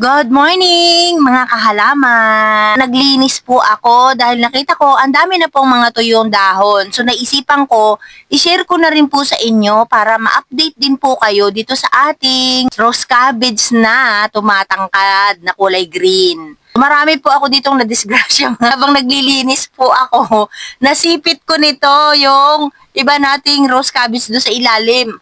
Good morning mga kahalaman! Naglinis po ako dahil nakita ko ang dami na pong mga tuyong dahon. So naisipan ko, i-share ko na rin po sa inyo para ma-update din po kayo dito sa ating rose cabbage na tumatangkad na kulay green. Marami po ako ditong nadisgrasya habang naglilinis po ako. Nasipit ko nito yung iba nating rose cabbage do sa ilalim.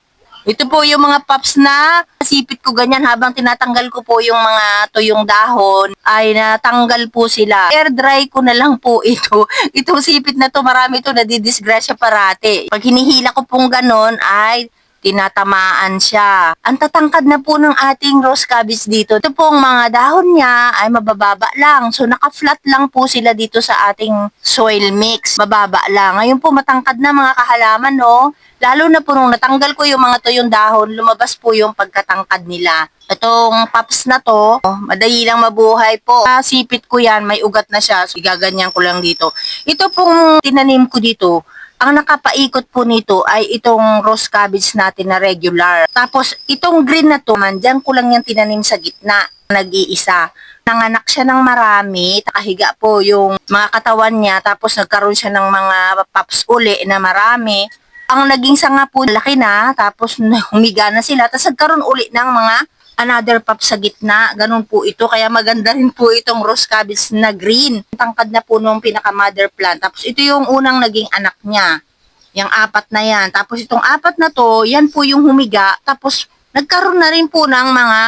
Ito po yung mga pups na nasipit ko ganyan habang tinatanggal ko po yung mga tuyong dahon ay natanggal po sila. Air dry ko na lang po ito. Itong sipit na to marami to nadidisgrasya parati. Pag hinihila ko pong ganon ay tinatamaan siya. Ang tatangkad na po ng ating rose cabbage dito. Ito pong mga dahon niya ay mabababa lang. So naka-flat lang po sila dito sa ating soil mix. Mababa lang. Ngayon po matangkad na mga kahalaman, no? Lalo na po nung natanggal ko yung mga tuyong dahon, lumabas po yung pagkatangkad nila. Itong pups na to, madali lang mabuhay po. Sipit ko yan, may ugat na siya. So, igaganyan ko lang dito. Ito pong tinanim ko dito, ang nakapaikot po nito ay itong rose cabbage natin na regular. Tapos, itong green na to, dyan ko lang yan tinanim sa gitna, nag-iisa. Nanganak siya ng marami, nakahiga po yung mga katawan niya, tapos nagkaroon siya ng mga pups uli na marami. Ang naging sanga po, laki na, tapos humiga na sila, tapos nagkaroon uli ng mga another pop sa gitna. Ganun po ito, kaya maganda rin po itong rose cabbage na green. Tangkad na po nung pinaka-mother plant. Tapos ito yung unang naging anak niya. Yung apat na yan. Tapos itong apat na to, yan po yung humiga. Tapos nagkaroon na rin po ng mga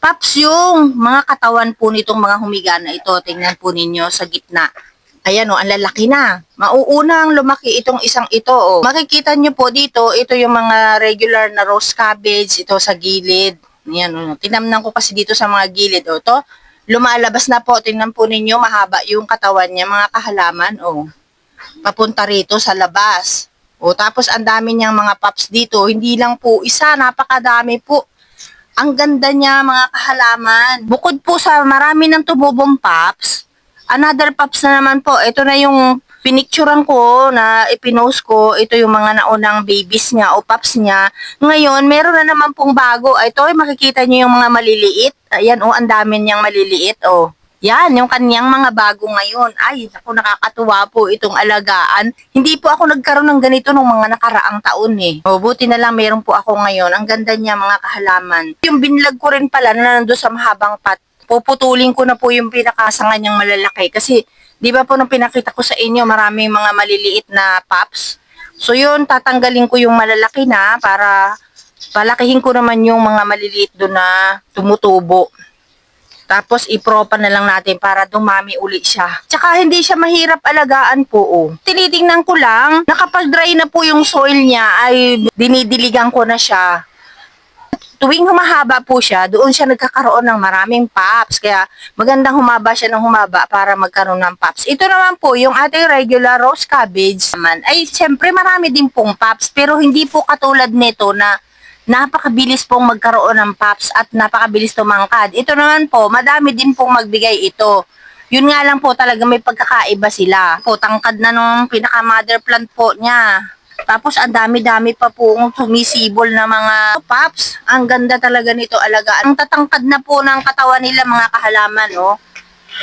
pops yung mga katawan po nitong mga humiga na ito. Tingnan po ninyo sa gitna. Ayan o, ang lalaki na. Mauunang lumaki itong isang ito. O. Makikita nyo po dito, ito yung mga regular na rose cabbage, ito sa gilid. Ayan o, tinamnan ko kasi dito sa mga gilid. O, to, lumalabas na po. Tingnan po ninyo, mahaba yung katawan niya, mga kahalaman. O, papunta rito sa labas. O, tapos ang dami niyang mga pups dito. Hindi lang po isa, napakadami po. Ang ganda niya, mga kahalaman. Bukod po sa marami ng tumubong pups, another pups na naman po. Ito na yung pinicturean ko na ipinost ko. Ito yung mga naunang babies niya o pups niya. Ngayon, meron na naman pong bago. Ito ay makikita niyo yung mga maliliit. Ayan o, ang dami niyang maliliit o. Yan, yung kanyang mga bago ngayon. Ay, ako nakakatuwa po itong alagaan. Hindi po ako nagkaroon ng ganito nung mga nakaraang taon eh. O, buti na lang meron po ako ngayon. Ang ganda niya mga kahalaman. Yung binlag ko rin pala na nandun sa mahabang pot. Puputulin ko na po yung pinakasanga niyang malalaki kasi di ba po nung pinakita ko sa inyo maraming mga maliliit na pups. So yun, tatanggalin ko yung malalaki na para palakihin ko naman yung mga maliliit doon na tumutubo. Tapos ipropa na lang natin para dumami uli siya. Tsaka hindi siya mahirap alagaan po. Oh. Tinitingnan ko lang, nakapag-dry na po yung soil niya ay dinidiligan ko na siya. Tuwing humahaba po siya, doon siya nagkakaroon ng maraming pups. Kaya magandang humaba siya ng humaba para magkaroon ng pups. Ito naman po, yung ating regular rose cabbage naman, ay siyempre marami din pong pups. Pero hindi po katulad nito na napakabilis pong magkaroon ng pups at napakabilis tumangkad. Ito naman po, madami din pong magbigay ito. Yun nga lang po talaga may pagkakaiba sila. Po, tangkad na nung pinaka-mother plant po niya. Tapos ang dami-dami pa pong sumisibol na mga pups. Ang ganda talaga nito alagaan. Ang tatangkad na po ng katawan nila mga kahalaman, no?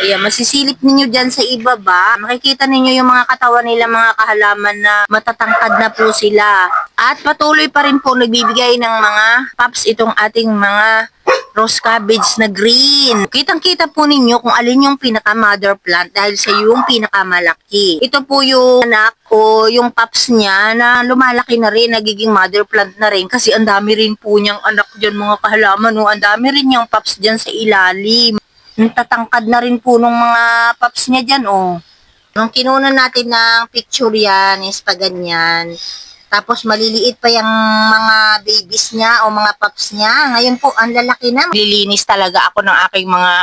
Ayan, masisilip ninyo dyan sa ibaba. Makikita ninyo yung mga katawan nila mga kahalaman na matatangkad na po sila. At patuloy pa rin po nagbibigay ng mga pups itong ating mga rose cabbage na green. Kitang-kita po ninyo kung alin yung pinaka-mother plant dahil sa yung pinakamalaki. Ito po yung anak o yung pups niya na lumalaki na rin, nagiging mother plant na rin kasi ang dami rin po niyang anak dyan mga kahalaman. No? Ang dami rin niyang pups dyan sa ilalim. Tatangkad na rin po nung mga pups niya dyan, oh. Nung kinunan natin ng picture yan, is pa ganyan. Tapos maliliit pa yung mga babies niya o mga pups niya. Ngayon po, ang lalaki na. Lilinis talaga ako ng aking mga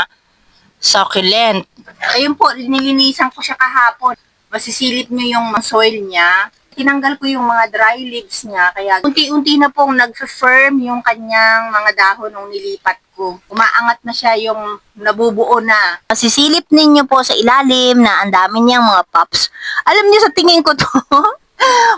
succulent. Ayun po, nilinisan ko siya kahapon. Masisilip niyo yung soil niya. Tinanggal ko yung mga dry leaves niya. Kaya unti-unti na pong nag-firm yung kanyang mga dahon nung nilipat ko. Umaangat na siya yung nabubuo na. Masisilip ninyo po sa ilalim na ang dami niyang mga pups. Alam niyo sa tingin ko to,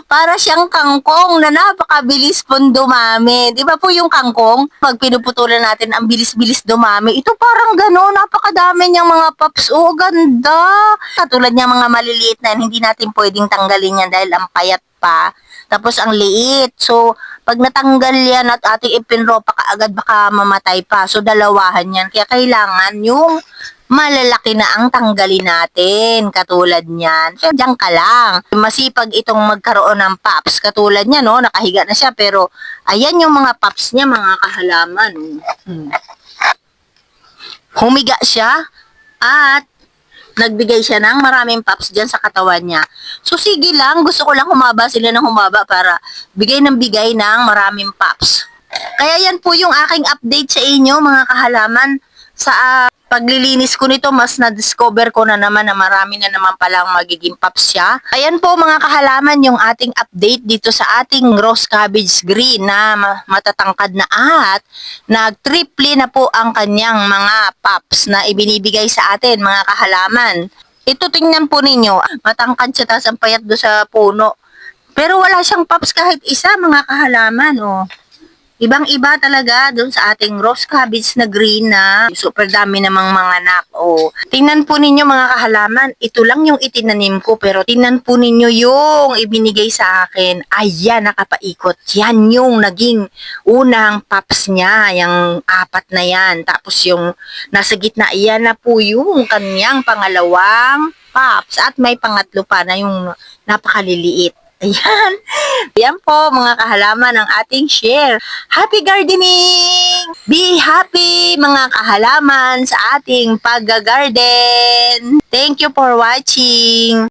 Para siyang kangkong na napakabilis pong dumami. Di ba po yung kangkong? Pag pinuputulan natin, ang bilis-bilis dumami. Ito parang gano'n, napakadami niyang mga pups. Oo, ganda. Katulad niya mga maliliit na hindi natin pwedeng tanggalin yan dahil ang payat pa. Tapos ang liit. So, pag natanggal yan at ating ipinropa kaagad, baka mamatay pa. So, dalawahan yan. Kaya kailangan yung malalaki na ang tanggalin natin, katulad niyan. Kaya diyan ka lang. Masipag itong magkaroon ng pups, katulad niya, no? Nakahiga na siya, pero ayan yung mga pups niya, mga kahalaman. Humiga siya at nagbigay siya ng maraming pups dyan sa katawan niya. So, sige lang. Gusto ko lang humaba sila ng humaba para bigay ng maraming pups. Kaya yan po yung aking update sa inyo, mga kahalaman. Sa paglilinis ko nito, mas na-discover ko na naman na marami na naman palang magiging pups siya. Ayan po mga kahalaman yung ating update dito sa ating rose cabbage green na matatangkad na at nag-triple na po ang kanyang mga pups na ibinibigay sa atin, mga kahalaman. Ito tingnan po ninyo, matangkad siya tapos ang payat do sa puno. Pero wala siyang pups kahit isa, mga kahalaman, oh. Ibang-iba talaga doon sa ating rose cabbage na green na super dami namang mga anak. O, tingnan po ninyo mga kahalaman, ito lang yung itinanim ko pero tingnan po ninyo yung ibinigay sa akin. Ayan, nakapaikot. Yan yung naging unang pups niya, yung apat na yan. Tapos yung nasa gitna, yan na po yung kanyang pangalawang pups. At may pangatlo pa na yung napakaliliit. Ayan. Ayan po mga kahalaman ang ating share. Happy gardening! Be happy mga kahalaman sa ating pag-garden. Thank you for watching.